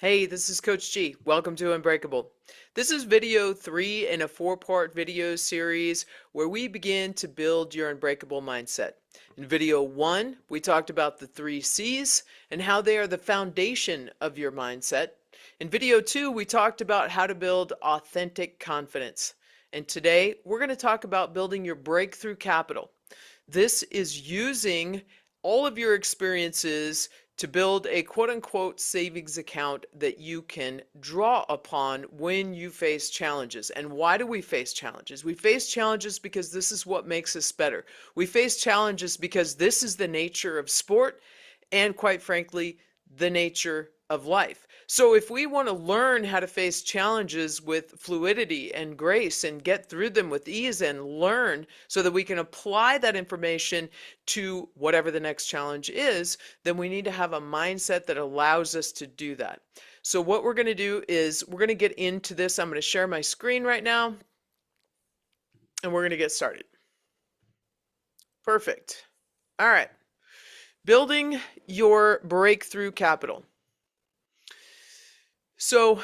Hey, this is Coach G. Welcome to Unbreakable. This is video 3 in a 4-part video series where we begin to build your unbreakable mindset. In video 1, we talked about the 3 C's and how they are the foundation of your mindset. In video 2, we talked about how to build authentic confidence. And today, we're going to talk about building your breakthrough capital. This is using all of your experiences to build a quote-unquote savings account that you can draw upon when you face challenges. And why do we face challenges? We face challenges because this is what makes us better. We face challenges because this is the nature of sport and, quite frankly, the nature of life. So if we want to learn how to face challenges with fluidity and grace and get through them with ease and learn so that we can apply that information to whatever the next challenge is, then we need to have a mindset that allows us to do that. So what we're going to do is we're going to get into this. I'm going to share my screen right now and we're going to get started. Perfect. All right. Building your breakthrough capital. So,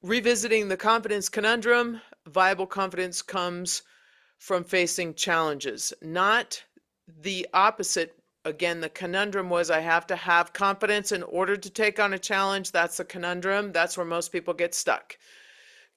revisiting the confidence conundrum, viable confidence comes from facing challenges, not the opposite. Again, the conundrum was I have to have confidence in order to take on a challenge. That's the conundrum. That's where most people get stuck.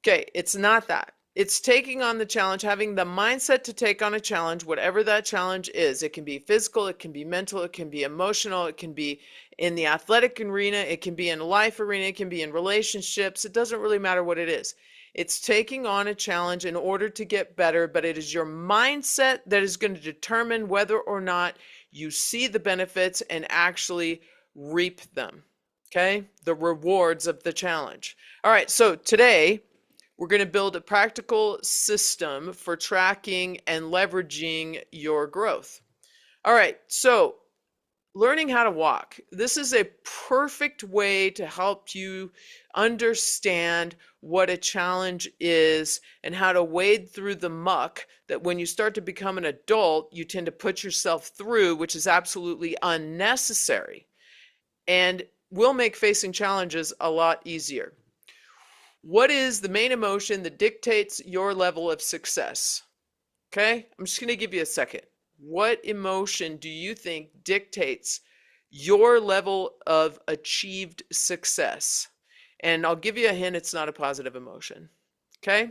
Okay, it's not that. It's taking on the challenge, having the mindset to take on a challenge, whatever that challenge is. It can be physical, it can be mental, it can be emotional, it can be in the athletic arena, it can be in life arena, it can be in relationships. It doesn't really matter what it is. It's taking on a challenge in order to get better, but it is your mindset that is going to determine whether or not you see the benefits and actually reap them. Okay? The rewards of the challenge. All right, so today, we're going to build a practical system for tracking and leveraging your growth. All right, so learning how to walk. This is a perfect way to help you understand what a challenge is and how to wade through the muck that when you start to become an adult, you tend to put yourself through, which is absolutely unnecessary and will make facing challenges a lot easier. What is the main emotion that dictates your level of success? Okay, I'm just going to give you a second. What emotion do you think dictates your level of achieved success? And I'll give you a hint, it's not a positive emotion. Okay,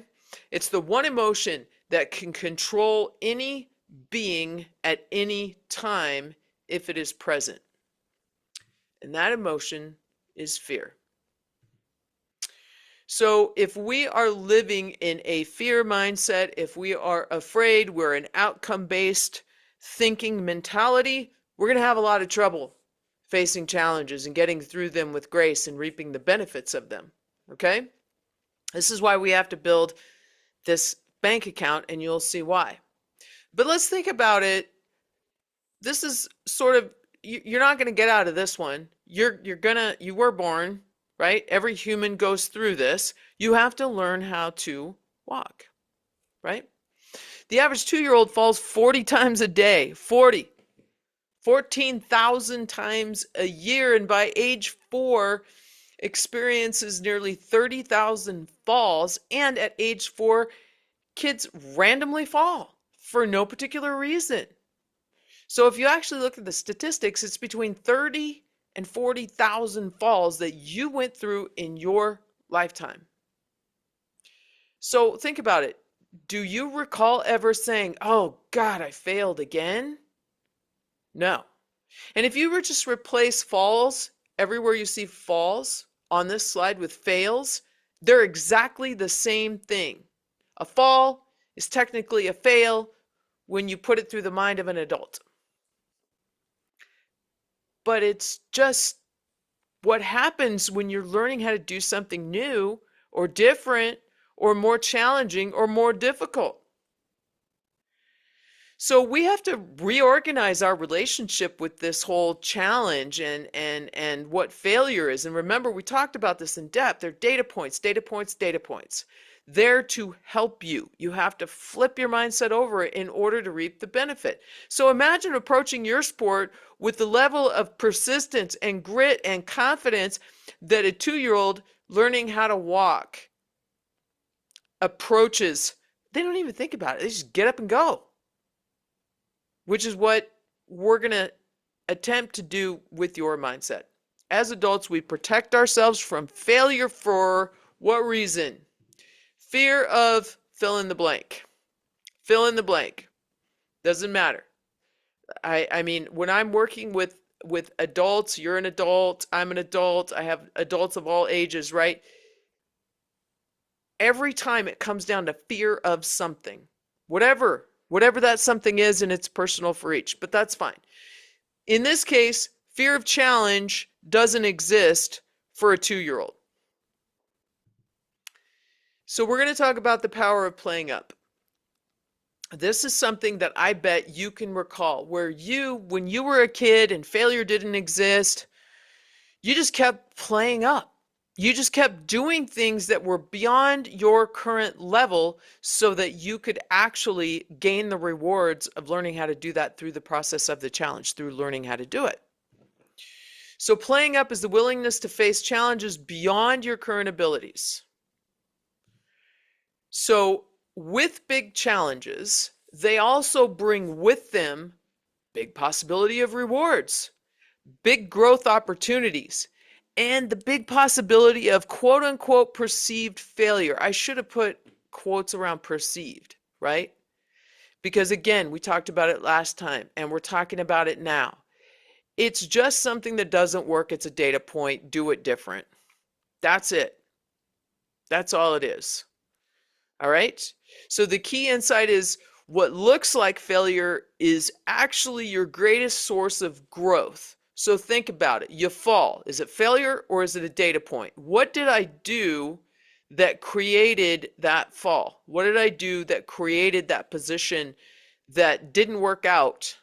it's the one emotion that can control any being at any time if it is present. And that emotion is fear. So if we are living in a fear mindset, if we are afraid, we're an outcome-based thinking mentality, we're going to have a lot of trouble facing challenges and getting through them with grace and reaping the benefits of them. Okay? This is why we have to build this bank account, and you'll see why. But let's think about it. This is sort of, you're not going to get out of this one. You were born, right? Every human goes through this. You have to learn how to walk, right? The average 2-year-old falls 40 times a day, 14,000 times a year, and by age 4 experiences nearly 30,000 falls, and at age 4, kids randomly fall for no particular reason. So if you actually look at the statistics, it's between 30 and 40,000 falls that you went through in your lifetime. So think about it. Do you recall ever saying, oh God, I failed again? No. And if you were just replace falls, everywhere you see falls on this slide with fails, they're exactly the same thing. A fall is technically a fail when you put it through the mind of an adult. But it's just what happens when you're learning how to do something new or different or more challenging or more difficult. So we have to reorganize our relationship with this whole challenge and what failure is. And remember, we talked about this in depth. They're data points, data points, data points. there to help you. You have to flip your mindset over in order to reap the benefit. So imagine approaching your sport with the level of persistence and grit and confidence that a 2-year-old learning how to walk approaches. They don't even think about it. They just get up and go, which is what we're going to attempt to do with your mindset. As adults, we protect ourselves from failure for what reason? Fear of fill in the blank. Fill in the blank. Doesn't matter. I mean, when I'm working with adults, you're an adult, I'm an adult, I have adults of all ages, right? Every time it comes down to fear of something, whatever that something is, and it's personal for each, but that's fine. In this case, fear of challenge doesn't exist for a 2-year-old. So we're going to talk about the power of playing up. This is something that I bet you can recall, where when you were a kid and failure didn't exist, you just kept playing up. You just kept doing things that were beyond your current level so that you could actually gain the rewards of learning how to do that through the process of the challenge, through learning how to do it. So playing up is the willingness to face challenges beyond your current abilities. So with big challenges, they also bring with them big possibility of rewards, big growth opportunities, and the big possibility of quote unquote perceived failure. I should have put quotes around perceived, right? Because again, we talked about it last time and we're talking about it now. It's just something that doesn't work. It's a data point. Do it different. That's it. That's all it is. All right. So the key insight is what looks like failure is actually your greatest source of growth. So think about it. You fall. Is it failure or is it a data point? What did I do that created that fall? What did I do that created that position that didn't work out?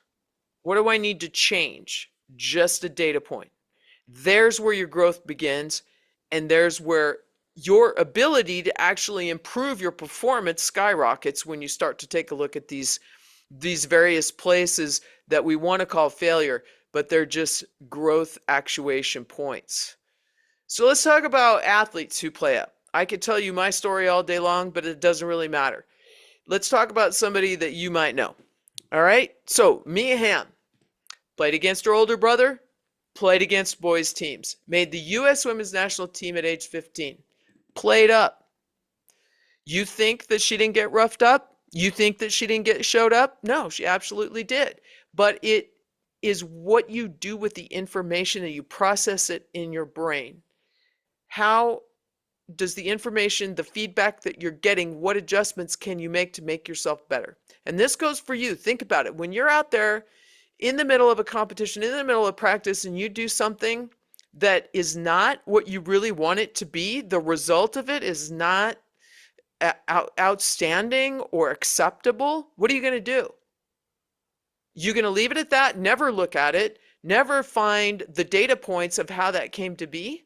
What do I need to change? Just a data point. There's where your growth begins, and there's where your ability to actually improve your performance skyrockets when you start to take a look at these various places that we want to call failure, but they're just growth actuation points. So let's talk about athletes who play up. I could tell you my story all day long, but it doesn't really matter. Let's talk about somebody that you might know. All right. So Mia Hamm played against her older brother, played against boys teams, made the U.S. women's national team at age 15, played up. You think that she didn't get roughed up? You think that she didn't get showed up? No, she absolutely did. But it is what you do with the information and you process it in your brain. How does the information, the feedback that you're getting, what adjustments can you make to make yourself better? And this goes for you. Think about it. When you're out there in the middle of a competition, in the middle of practice, and you do something that is not what you really want it to be, the result of it is not outstanding or acceptable, what are you going to do? You're going to leave it at that, never look at it, never find the data points of how that came to be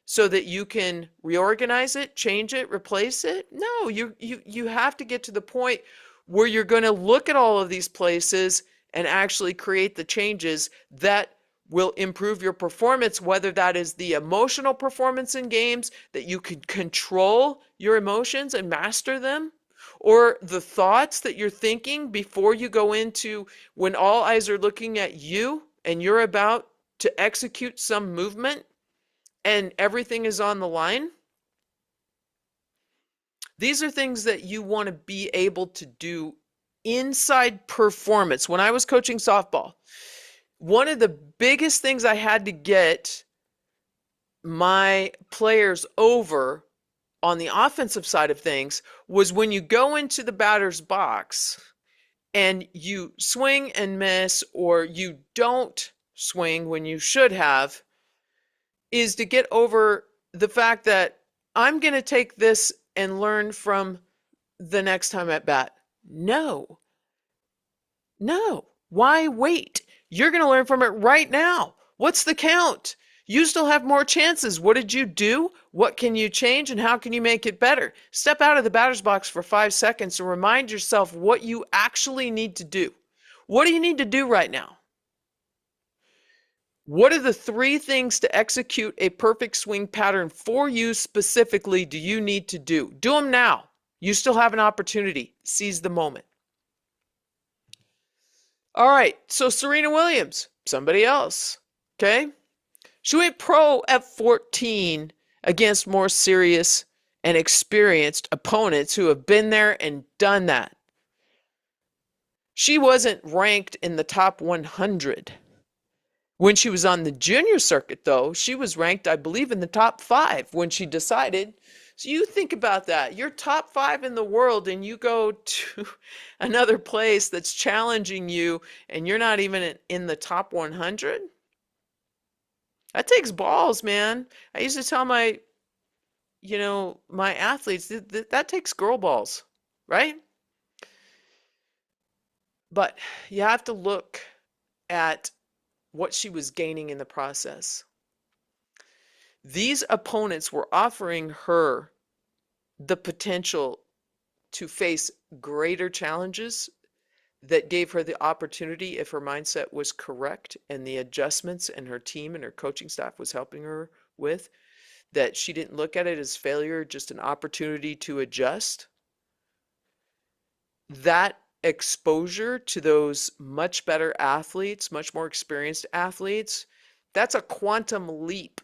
so that you can reorganize it, change it, replace it? No, you have to get to the point where you're going to look at all of these places and actually create the changes that will improve your performance, whether that is the emotional performance in games, that you can control your emotions and master them, or the thoughts that you're thinking before you go into when all eyes are looking at you and you're about to execute some movement and everything is on the line. These are things that you want to be able to do inside performance. When I was coaching softball, one of the biggest things I had to get my players over on the offensive side of things was when you go into the batter's box and you swing and miss, or you don't swing when you should have, is to get over the fact that I'm going to take this and learn from the next time at bat. No. Why wait? You're going to learn from it right now. What's the count? You still have more chances. What did you do? What can you change? And how can you make it better? Step out of the batter's box for 5 seconds and remind yourself what you actually need to do. What do you need to do right now? What are the 3 things to execute a perfect swing pattern for you specifically do you need to do? Do them now. You still have an opportunity. Seize the moment. All right, so Serena Williams, somebody else, okay? She went pro at 14 against more serious and experienced opponents who have been there and done that. She wasn't ranked in the top 100. When she was on the junior circuit, though, she was ranked, I believe, in the top 5 when she decided. So you think about that. You're top 5 in the world and you go to another place that's challenging you and you're not even in the top 100? That takes balls, man. I used to tell my athletes that takes girl balls, right? But you have to look at what she was gaining in the process. These opponents were offering her the potential to face greater challenges that gave her the opportunity, if her mindset was correct and the adjustments and her team and her coaching staff was helping her with, that she didn't look at it as failure, just an opportunity to adjust. That exposure to those much better athletes, much more experienced athletes, that's a quantum leap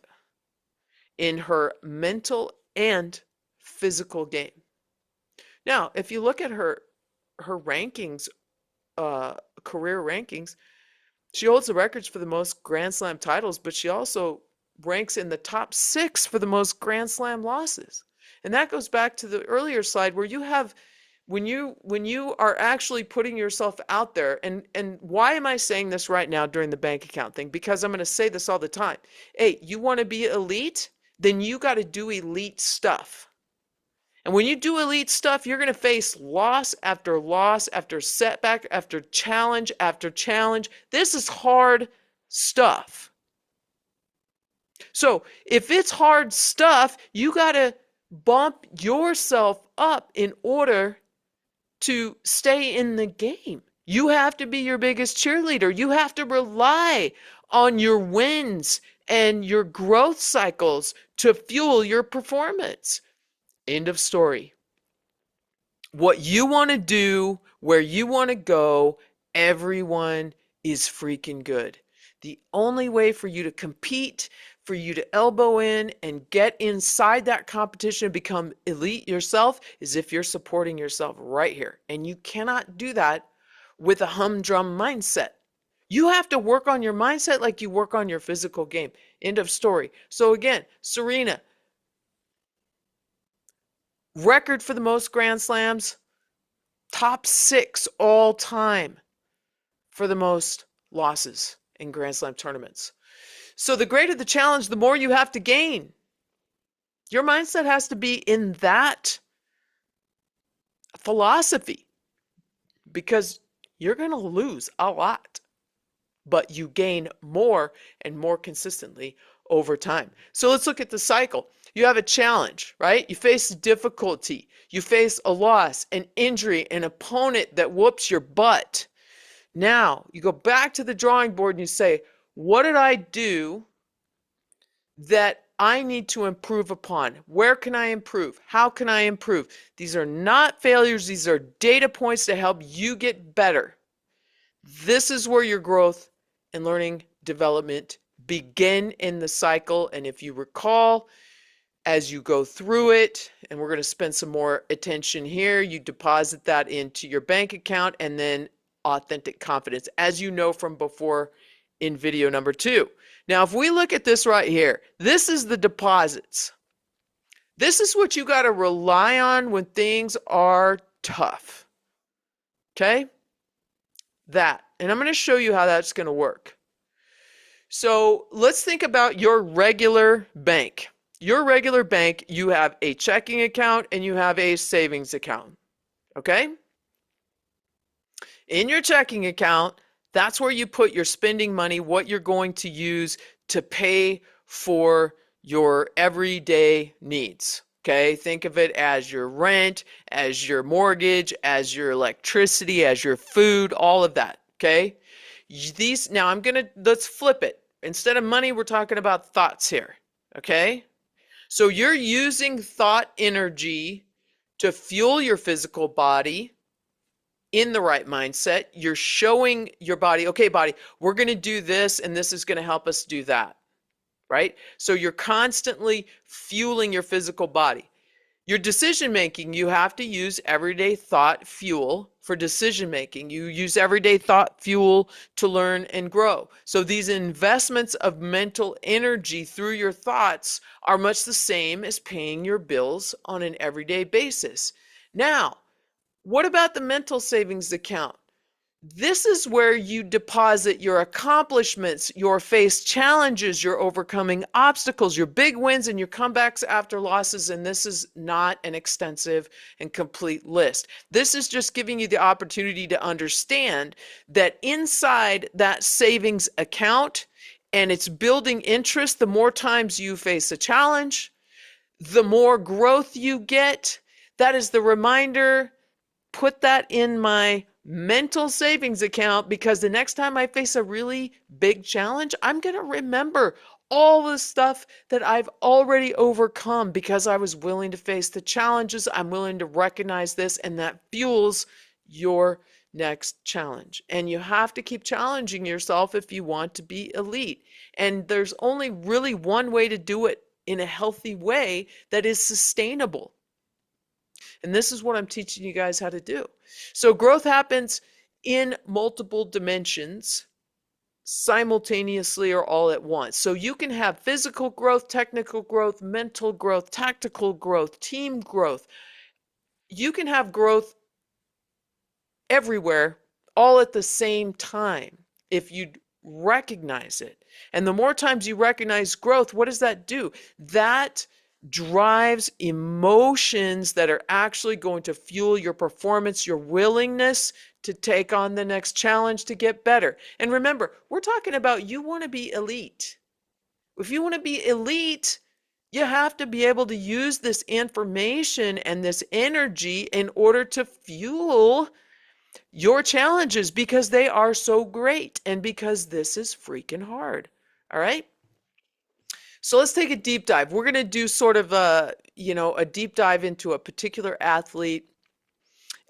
in her mental and physical game. Now, if you look at her rankings, career rankings, she holds the records for the most Grand Slam titles, but she also ranks in the top 6 for the most Grand Slam losses. And that goes back to the earlier slide where you have, when you are actually putting yourself out there, and why am I saying this right now during the bank account thing? Because I'm going to say this all the time. Hey, you want to be elite? Then you got to do elite stuff. And when you do elite stuff, you're going to face loss after loss, after setback, after challenge, after challenge. This is hard stuff. So if it's hard stuff, you got to bump yourself up in order to stay in the game. You have to be your biggest cheerleader. You have to rely on your wins and your growth cycles to fuel your performance. End of story. What you want to do, where you want to go, everyone is freaking good. The only way for you to compete, for you to elbow in and get inside that competition and become elite yourself is if you're supporting yourself right here. And you cannot do that with a humdrum mindset. You have to work on your mindset like you work on your physical game. End of story. So again, Serena, record for the most Grand Slams, top 6 all time for the most losses in Grand Slam tournaments. So the greater the challenge, the more you have to gain. Your mindset has to be in that philosophy because you're going to lose a lot, but you gain more and more consistently over time. So let's look at the cycle. You have a challenge, right? You face difficulty. You face a loss, an injury, an opponent that whoops your butt. Now, you go back to the drawing board and you say, what did I do that I need to improve upon? Where can I improve? How can I improve? These are not failures. These are data points to help you get better. This is where your growth and learning development begin in the cycle. And if you recall, as you go through it, and we're going to spend some more attention here, you deposit that into your bank account and then authentic confidence, as you know from before in video number 2. Now, if we look at this right here, this is the deposits. This is what you got to rely on when things are tough. Okay? That. And I'm going to show you how that's going to work. So let's think about your regular bank. Your regular bank, you have a checking account and you have a savings account. Okay? In your checking account, that's where you put your spending money, what you're going to use to pay for your everyday needs. Okay, think of it as your rent, as your mortgage, as your electricity, as your food, all of that. Okay, these now let's flip it. Instead of money, we're talking about thoughts here. Okay, so you're using thought energy to fuel your physical body in the right mindset. You're showing your body, okay, body, we're going to do this, and this is going to help us do that, right? So you're constantly fueling your physical body. Your decision making, you have to use everyday thought fuel for decision making. You use everyday thought fuel to learn and grow. So these investments of mental energy through your thoughts are much the same as paying your bills on an everyday basis. Now, what about the mental savings account? This is where you deposit your accomplishments, your faced challenges, your overcoming obstacles, your big wins, and your comebacks after losses. And this is not an extensive and complete list. This is just giving you the opportunity to understand that inside that savings account, and it's building interest, the more times you face a challenge, the more growth you get. That is the reminder. Put that in my mental savings account, because the next time I face a really big challenge, I'm going to remember all the stuff that I've already overcome because I was willing to face the challenges. I'm willing to recognize this, and that fuels your next challenge. And you have to keep challenging yourself if you want to be elite. And there's only really one way to do it in a healthy way that is sustainable. And this is what I'm teaching you guys how to do. So growth happens in multiple dimensions simultaneously or all at once. So you can have physical growth, technical growth, mental growth, tactical growth, team growth. You can have growth everywhere all at the same time if you recognize it. And the more times you recognize growth, what does that do? That drives emotions that are actually going to fuel your performance, your willingness to take on the next challenge to get better. And remember, we're talking about you want to be elite. If you want to be elite, you have to be able to use this information and this energy in order to fuel your challenges, because they are so great and because this is freaking hard. All right? So let's take a deep dive. We're going to do sort of a deep dive into a particular athlete.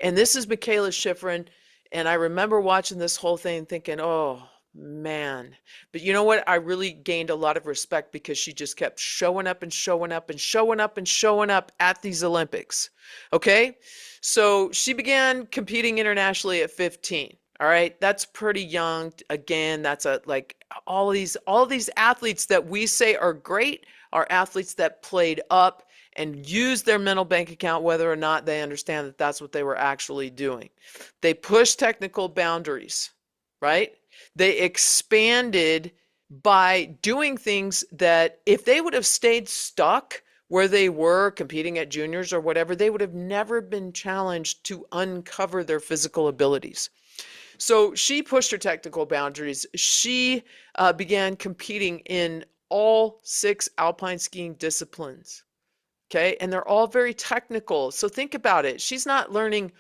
And this is Michaela Schifrin. And I remember watching this whole thing thinking, oh, man. But you know what? I really gained a lot of respect because she just kept showing up and showing up and showing up and showing up at these Olympics. Okay? So she began competing internationally at 15. All right, that's pretty young. Again, that's all these athletes that we say are great are athletes that played up and used their mental bank account, whether or not they understand that that's what they were actually doing. They pushed technical boundaries, right? They expanded by doing things that if they would have stayed stuck where they were competing at juniors or whatever, they would have never been challenged to uncover their physical abilities. So she pushed her technical boundaries. She began competing in all 6 alpine skiing disciplines. Okay, and they're all very technical. So think about it. She's not learning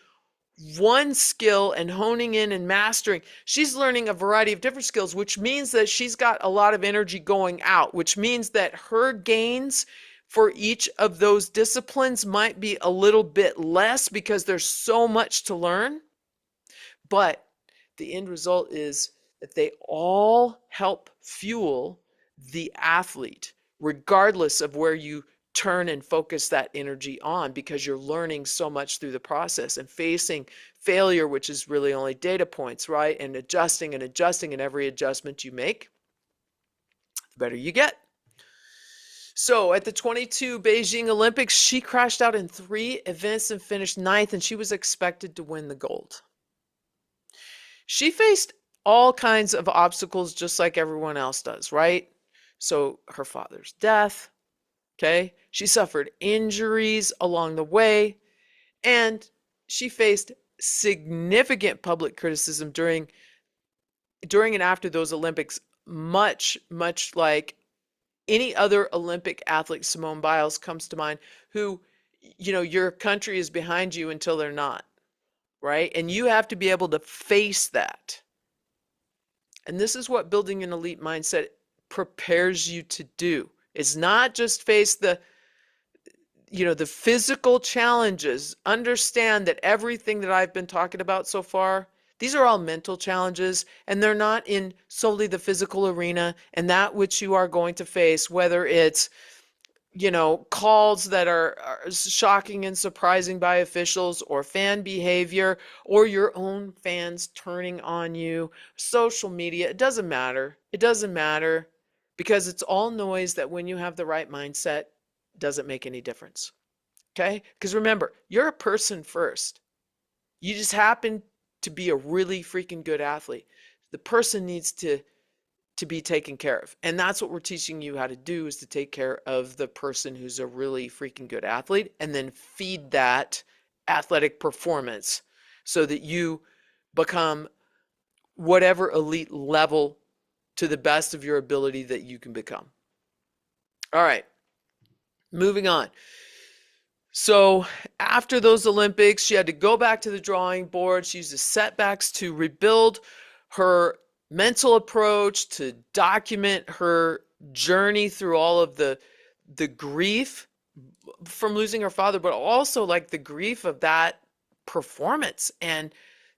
one skill and honing in and mastering. She's learning a variety of different skills, which means that she's got a lot of energy going out, which means that her gains for each of those disciplines might be a little bit less because there's so much to learn. But the end result is that they all help fuel the athlete, regardless of where you turn and focus that energy on, because you're learning so much through the process and facing failure, which is really only data points, right? And adjusting and adjusting, and every adjustment you make, the better you get. So at the 22 Beijing Olympics, she crashed out in 3 events and finished 9th, and she was expected to win the gold. She faced all kinds of obstacles just like everyone else does, right? So her father's death, okay? She suffered injuries along the way, and she faced significant public criticism during and after those Olympics, much like any other Olympic athlete, Simone Biles comes to mind, who, your country is behind you until they're not, right? And you have to be able to face that. And this is what building an elite mindset prepares you to do. It's not just face the physical challenges. Understand that everything that I've been talking about so far, these are all mental challenges, and they're not in solely the physical arena. And that which you are going to face, whether it's calls that are shocking and surprising by officials, or fan behavior, or your own fans turning on you, social media, it doesn't matter. It doesn't matter, because it's all noise that when you have the right mindset, doesn't make any difference. Okay? Because remember, you're a person first. You just happen to be a really freaking good athlete. The person needs to be taken care of. And that's what we're teaching you how to do, is to take care of the person who's a really freaking good athlete, and then feed that athletic performance so that you become whatever elite level to the best of your ability that you can become. All right, moving on. So after those Olympics, she had to go back to the drawing board. She used the setbacks to rebuild her mental approach, to document her journey through all of the grief from losing her father, but also like the grief of that performance, and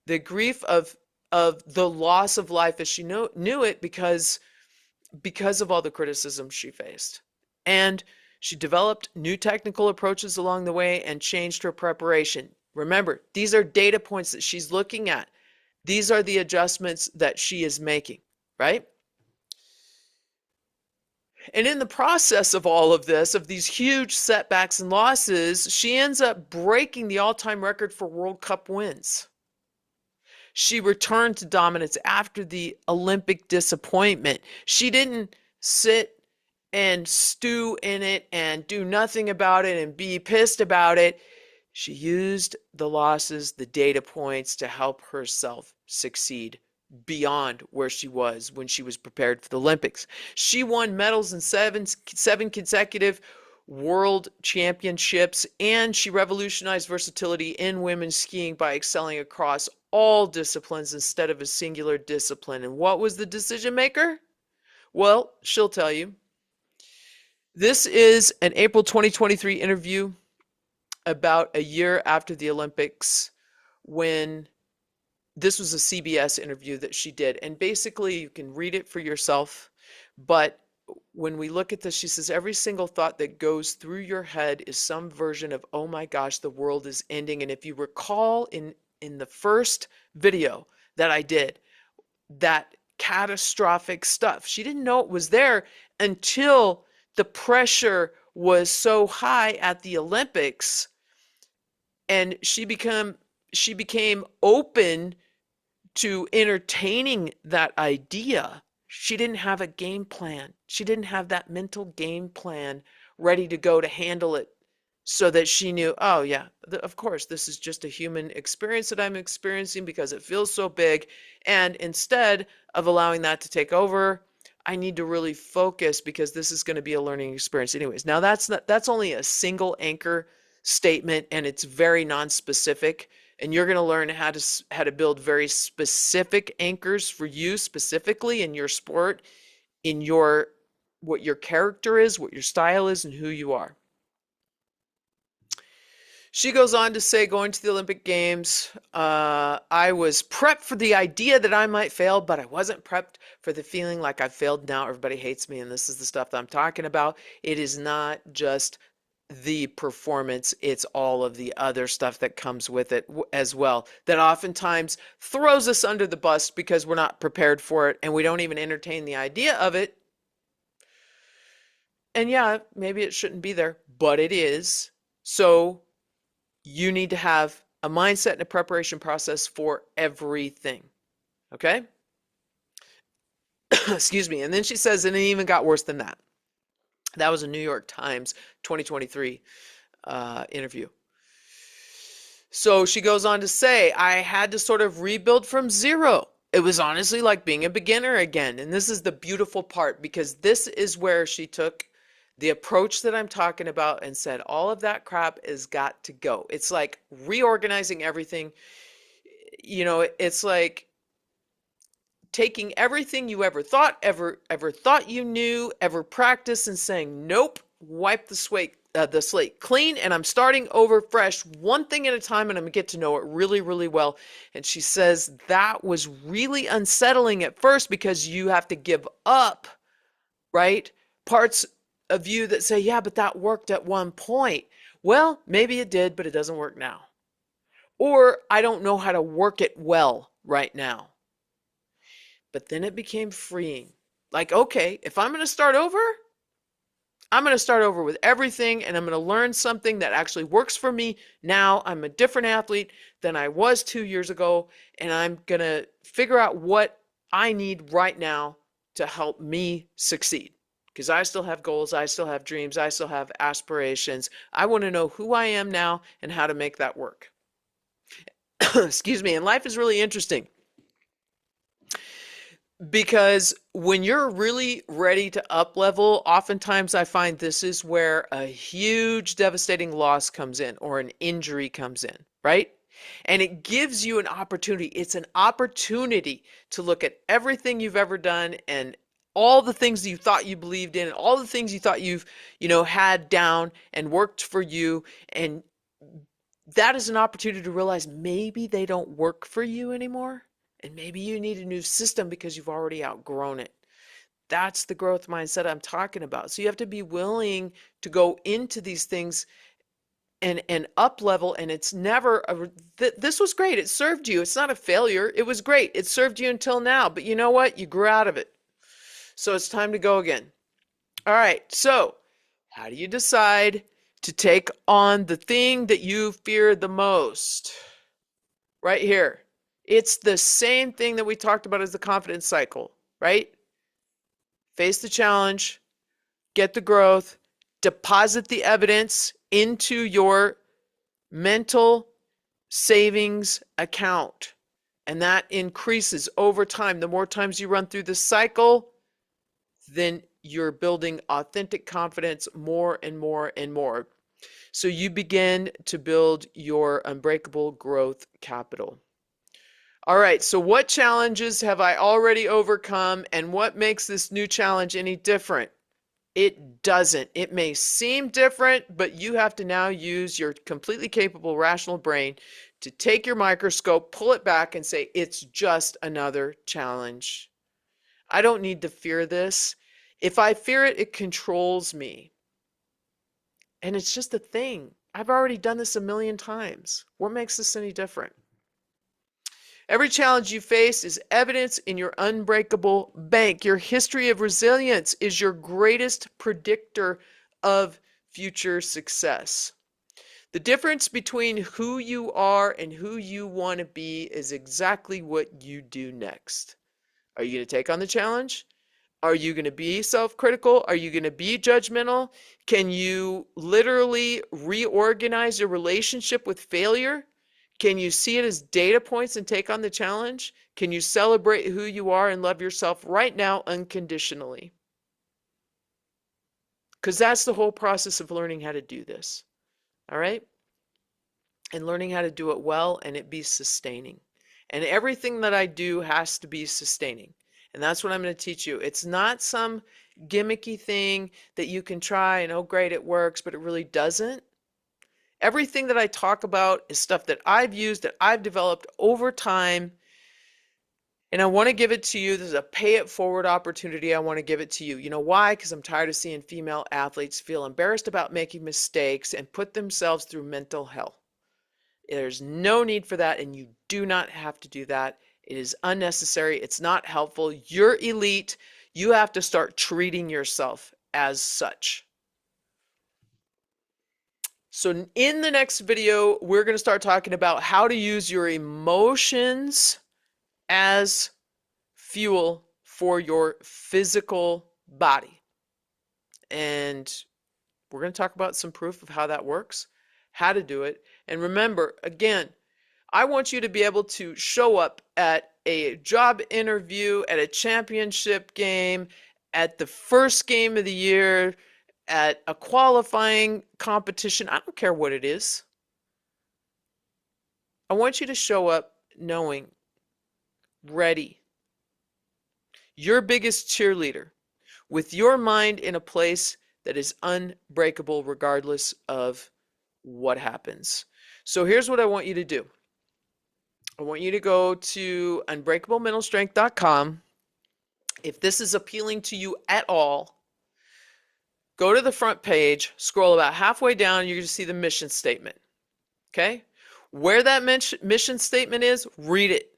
the grief of the loss of life as she knew it, because of all the criticism she faced. And she developed new technical approaches along the way and changed her preparation. Remember, these are data points that she's looking at. These are the adjustments that she is making, right? And in the process of all of this, of these huge setbacks and losses, she ends up breaking the all-time record for World Cup wins. She returned to dominance after the Olympic disappointment. She didn't sit and stew in it and do nothing about it and be pissed about it. She used the losses, the data points, to help herself succeed beyond where she was when she was prepared for the Olympics. She won medals in seven consecutive world championships, and she revolutionized versatility in women's skiing by excelling across all disciplines instead of a singular discipline. And what was the decision maker? Well, she'll tell you. This is an April 2023 interview about a year after the Olympics, when this was a CBS interview that she did. And basically, you can read it for yourself. But when we look at this, she says, every single thought that goes through your head is some version of, oh my gosh, the world is ending. And if you recall in the first video that I did, that catastrophic stuff, she didn't know it was there until the pressure was so high at the Olympics, and she became open to entertaining that idea. She didn't have a game plan. She didn't have that mental game plan ready to go to handle it, so that she knew, oh yeah, of course, this is just a human experience that I'm experiencing because it feels so big. And instead of allowing that to take over, I need to really focus, because this is going to be a learning experience anyways. Now that's only a single anchor statement, and it's very non-specific, and you're going to learn how to build very specific anchors for you specifically in your sport, in what your character is, what your style is, and who you are. She goes on to say, going to the Olympic Games, I was prepped for the idea that I might fail, but I wasn't prepped for the feeling like I failed. Now everybody hates me, and this is the stuff that I'm talking about. It is not just the performance, it's all of the other stuff that comes with it as well, that oftentimes throws us under the bus because we're not prepared for it, and we don't even entertain the idea of it. And yeah, maybe it shouldn't be there, but it is. So you need to have a mindset and a preparation process for everything. Okay? Excuse me. And then she says, and it even got worse than that. That was a New York Times 2023 interview. So she goes on to say, I had to sort of rebuild from zero. It was honestly like being a beginner again. And this is the beautiful part, because this is where she took the approach that I'm talking about and said, all of that crap has got to go. It's like reorganizing everything. It's like taking everything you ever thought you knew, ever practiced, and saying, nope, wipe the slate clean, and I'm starting over fresh, one thing at a time, and I'm gonna get to know it really, really well. And she says that was really unsettling at first, because you have to give up, right? Parts of you that say, yeah, but that worked at one point. Well, maybe it did, but it doesn't work now. Or I don't know how to work it well right now. But then it became freeing. Like, okay, if I'm going to start over, I'm going to start over with everything, and I'm going to learn something that actually works for me. Now I'm a different athlete than I was 2 years ago, and I'm going to figure out what I need right now to help me succeed. Because I still have goals, I still have dreams, I still have aspirations. I want to know who I am now and how to make that work. Excuse me. And life is really interesting, because when you're really ready to up level, oftentimes I find this is where a huge devastating loss comes in, or an injury comes in, right? And it gives you an opportunity. It's an opportunity to look at everything you've ever done, and all the things you thought you believed in, and all the things you thought you've, had down and worked for you. And that is an opportunity to realize maybe they don't work for you anymore. And maybe you need a new system because you've already outgrown it. That's the growth mindset I'm talking about. So you have to be willing to go into these things and up level. And it's never this was great. It served you. It's not a failure. It was great. It served you until now. But you know what? You grew out of it. So it's time to go again. All right. So how do you decide to take on the thing that you fear the most? Right here. It's the same thing that we talked about as the confidence cycle, right? Face the challenge, get the growth, deposit the evidence into your mental savings account. And that increases over time. The more times you run through this cycle, then you're building authentic confidence more and more and more. So you begin to build your unbreakable growth capital. All right, so what challenges have I already overcome, and what makes this new challenge any different? It doesn't. It may seem different, but you have to now use your completely capable rational brain to take your microscope, pull it back, and say, it's just another challenge. I don't need to fear this. If I fear it, it controls me. And it's just a thing. I've already done this a million times. What makes this any different? Every challenge you face is evidence in your unbreakable bank. Your history of resilience is your greatest predictor of future success. The difference between who you are and who you want to be is exactly what you do next. Are you going to take on the challenge? Are you going to be self-critical? Are you going to be judgmental? Can you literally reorganize your relationship with failure? Can you see it as data points and take on the challenge? Can you celebrate who you are and love yourself right now unconditionally? Because that's the whole process of learning how to do this. All right? And learning how to do it well and it be sustaining. And everything that I do has to be sustaining. And that's what I'm going to teach you. It's not some gimmicky thing that you can try and, oh, great, it works, but it really doesn't. Everything that I talk about is stuff that I've used, that I've developed over time. And I want to give it to you. This is a pay it forward opportunity. I want to give it to you. You know why? Because I'm tired of seeing female athletes feel embarrassed about making mistakes and put themselves through mental hell. There's no need for that, and you do not have to do that. It is unnecessary. It's not helpful. You're elite. You have to start treating yourself as such. So in the next video, we're going to start talking about how to use your emotions as fuel for your physical body. And we're going to talk about some proof of how that works, how to do it. And remember, again, I want you to be able to show up at a job interview, at a championship game, at the first game of the year, at a qualifying competition. I don't care what it is. I want you to show up knowing, ready, your biggest cheerleader, with your mind in a place that is unbreakable regardless of what happens. So here's what I want you to do. I want you to go to unbreakablementalstrength.com. If this is appealing to you at all, go to the front page, scroll about halfway down, you're going to see the mission statement. Okay? Where that mission statement is, read it.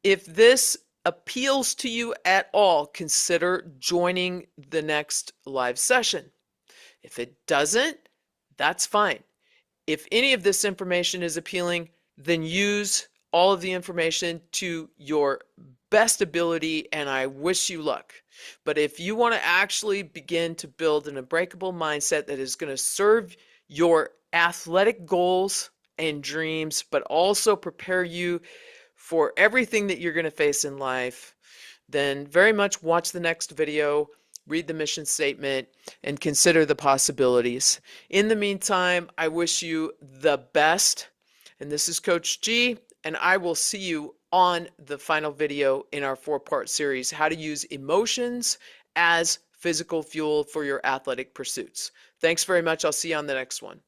If this appeals to you at all, consider joining the next live session. If it doesn't, that's fine. If any of this information is appealing, then use all of the information to your best ability, and I wish you luck. But if you want to actually begin to build an unbreakable mindset that is going to serve your athletic goals and dreams, but also prepare you for everything that you're going to face in life, then very much watch the next video, read the mission statement, and consider the possibilities. In the meantime, I wish you the best. And this is Coach G, and I will see you on the final video in our 4-part series, How to Use Emotions as Physical Fuel for Your Athletic Pursuits. Thanks very much. I'll see you on the next one.